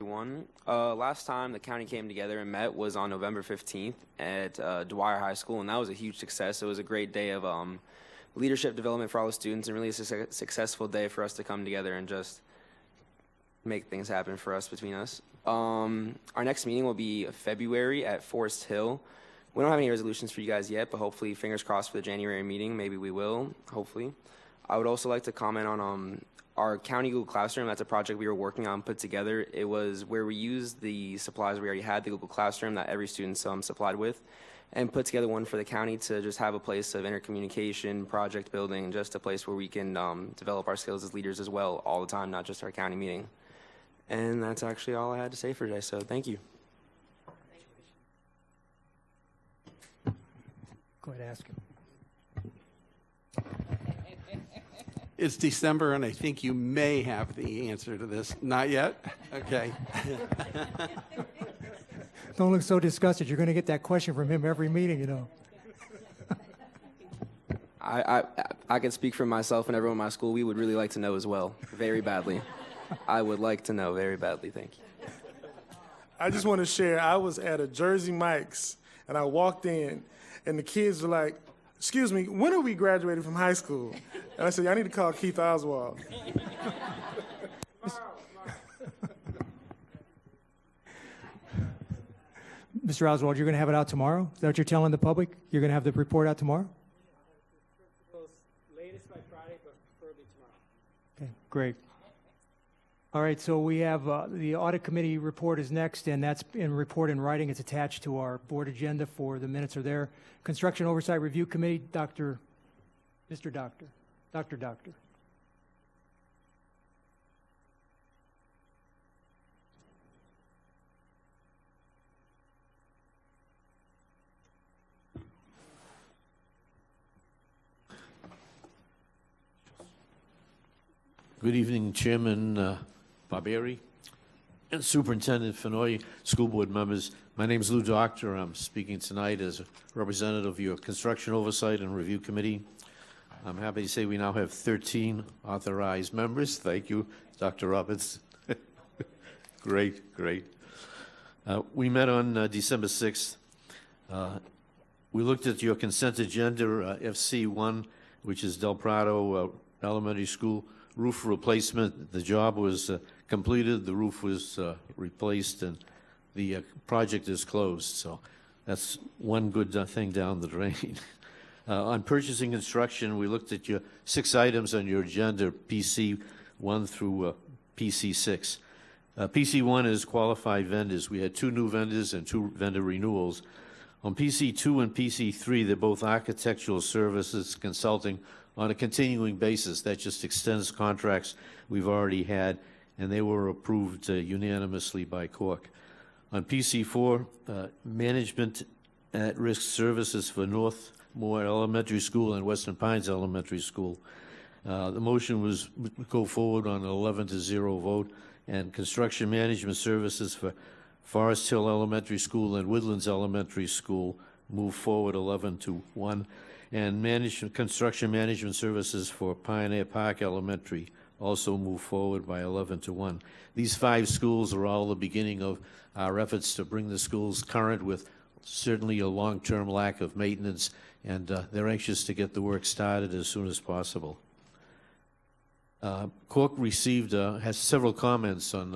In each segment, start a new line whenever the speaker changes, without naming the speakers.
Everyone. Last time the county came together and met was on November 15th at Dwyer High School, and that was a huge success. It was a great day of leadership development for all the students, and really a successful day for us to come together and just make things happen for us between us. Our next meeting will be February at Forest Hill. We don't have any resolutions for you guys yet, but hopefully, fingers crossed for the January meeting. Maybe we will, hopefully. I would also like to comment on our county Google Classroom. That's a project we were working on, put together. It was where we used the supplies we already had, the Google Classroom that every student supplied with, and put together one for the county to just have a place of intercommunication, project building, just a place where we can develop our skills as leaders as well all the time, not just our county meeting. And that's actually all I had to say for today, so thank you.
Go ahead, ask him.
It's December, and I think you may have the answer to this. Not yet? Okay.
Don't look so disgusted. You're going to get that question from him every meeting, you know.
I can speak for myself and everyone in my school. We would really like to know as well, very badly. I would like to know very badly. Thank you.
I just want to share, I was at a Jersey Mike's, and I walked in, and the kids were like, "Excuse me, when are we graduating from high school?" And I said, "I need to call Keith Oswald."
Mr. Oswald, you're going to have it out tomorrow? Is that what you're telling the public? You're going to have the report out tomorrow?
Latest by Friday, but preferably tomorrow.
Okay, great. All right, so we have the audit committee report is next, and that's in report in writing. It's attached to our board agenda for the minutes are there. Construction Oversight Review Committee, Dr. Doctor.
Good evening, Chairman Barberi and Superintendent Fenoy, school board members. My name is Lou Doctor. I'm speaking tonight as a representative of your Construction Oversight and Review Committee. I'm happy to say we now have 13 authorized members. Thank you, Dr. Roberts. Great. We met on December 6th. We looked at your consent agenda, FC1, which is Del Prado Elementary School roof replacement. The job was completed, the roof was replaced, and the project is closed. So that's one good thing down the drain. On purchasing construction, we looked at your 6 items on your agenda, PC 1 through PC 6. PC 1 is qualified vendors. We had 2 new vendors and 2 vendor renewals. On PC 2 and PC 3, they're both architectural services consulting on a continuing basis. That just extends contracts we've already had, and they were approved unanimously by Cork. On PC4, management at-risk services for Northmore Elementary School and Western Pines Elementary School. The motion was go forward on an 11-0 vote, and construction management services for Forest Hill Elementary School and Woodlands Elementary School move forward 11-1. And construction management services for Pioneer Park Elementary also move forward by 11-1. These 5 schools are all the beginning of our efforts to bring the schools current with certainly a long-term lack of maintenance, and they're anxious to get the work started as soon as possible. Cork received, has several comments on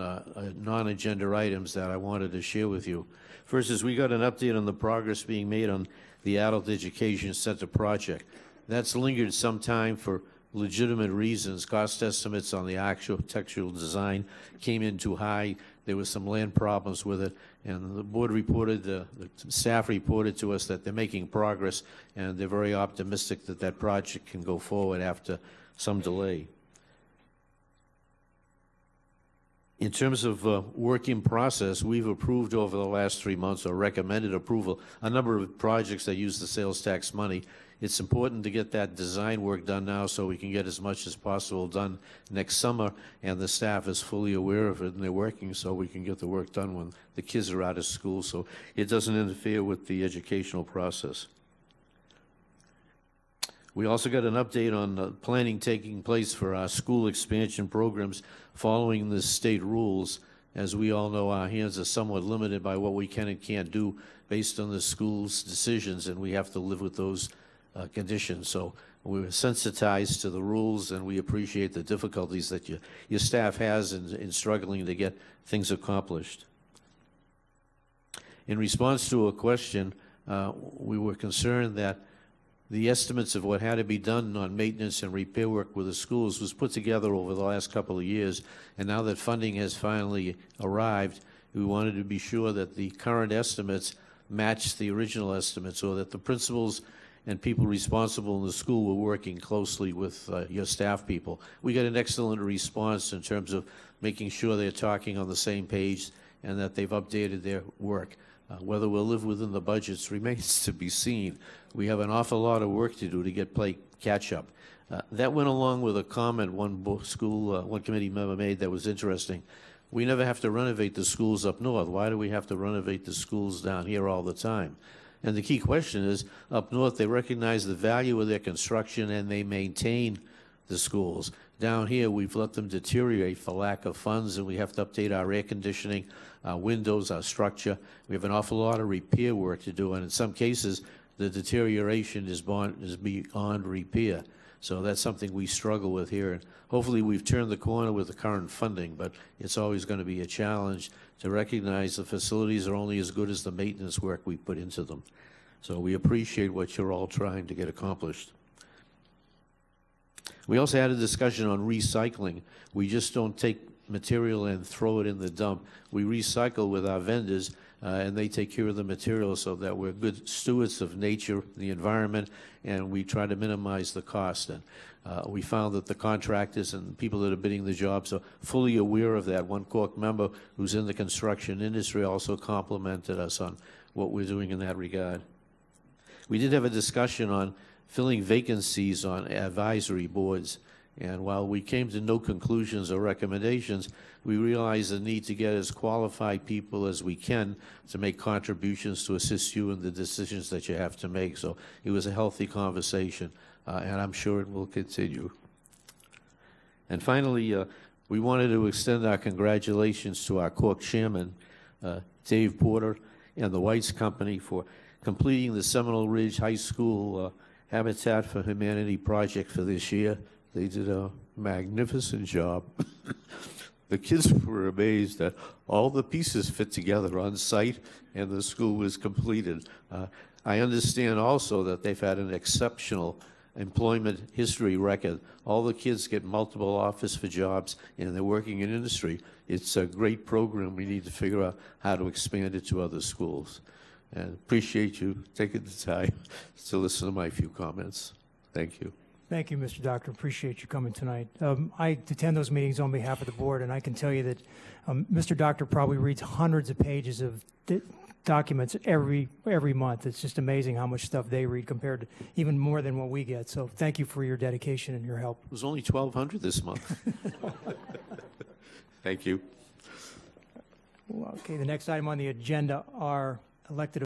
non-agenda items that I wanted to share with you. First is we got an update on the progress being made on the Adult Education Center project. That's lingered some time for legitimate reasons. Cost estimates on the architectural design came in too high. There was some land problems with it, and the board reported, the staff reported to us that they're making progress, and they're very optimistic that that project can go forward after some delay. In terms of work in process, we've approved over the last 3 months, or recommended approval, a number of projects that use the sales tax money. It's important to get that design work done now so we can get as much as possible done next summer, and the staff is fully aware of it, and they're working so we can get the work done when the kids are out of school, so it doesn't interfere with the educational process. We also got an update on planning taking place for our school expansion programs following the state rules. As we all know, our hands are somewhat limited by what we can and can't do based on the school's decisions, and we have to live with those conditions. So we're sensitized to the rules, and we appreciate the difficulties that your staff has in struggling to get things accomplished. In response to a question, we were concerned that the estimates of what had to be done on maintenance and repair work with the schools was put together over the last couple of years, and now that funding has finally arrived, we wanted to be sure that the current estimates matched the original estimates, or that the principals and people responsible in the school were working closely with your staff people. We got an excellent response in terms of making sure they're talking on the same page and that they've updated their work. Whether we'll live within the budgets remains to be seen. We have an awful lot of work to do to play catch up. That went along with a comment one committee member made that was interesting. We never have to renovate the schools up north. Why do we have to renovate the schools down here all the time? And the key question is, up north, they recognize the value of their construction and they maintain the schools. Down here, we've let them deteriorate for lack of funds, and we have to update our air conditioning, our windows, our structure. We have an awful lot of repair work to do, and in some cases, the deterioration is beyond repair. So that's something we struggle with here, and hopefully we've turned the corner with the current funding, but it's always going to be a challenge to recognize the facilities are only as good as the maintenance work we put into them. So we appreciate what you're all trying to get accomplished. We also had a discussion on recycling. We just don't take material and throw it in the dump. We recycle with our vendors, and they take care of the material so that we're good stewards of nature, the environment, and we try to minimize the cost. And we found that the contractors and people that are bidding the jobs are fully aware of that. One Cork member who's in the construction industry also complimented us on what we're doing in that regard. We did have a discussion on filling vacancies on advisory boards, and while we came to no conclusions or recommendations, we realized the need to get as qualified people as we can to make contributions to assist you in the decisions that you have to make. So it was a healthy conversation, and I'm sure it will continue. And finally, we wanted to extend our congratulations to our Cork chairman, Dave Porter, and the Whites Company for completing the Seminole Ridge High School Habitat for Humanity project for this year. They did a magnificent job. The kids were amazed that all the pieces fit together on site and the school was completed. I understand also that they've had an exceptional employment history record. All the kids get multiple offers for jobs and they're working in industry. It's a great program. We need to figure out how to expand it to other schools. And appreciate you taking the time to listen to my few comments. Thank you.
Thank you, Mr. Doctor. Appreciate you coming tonight. I attend those meetings on behalf of the board, and I can tell you that Mr. Doctor probably reads hundreds of pages of documents every month. It's just amazing how much stuff they read compared to even more than what we get. So thank you for your dedication and your help.
It was only 1,200 this month. Thank you.
Okay, the next item on the agenda are elected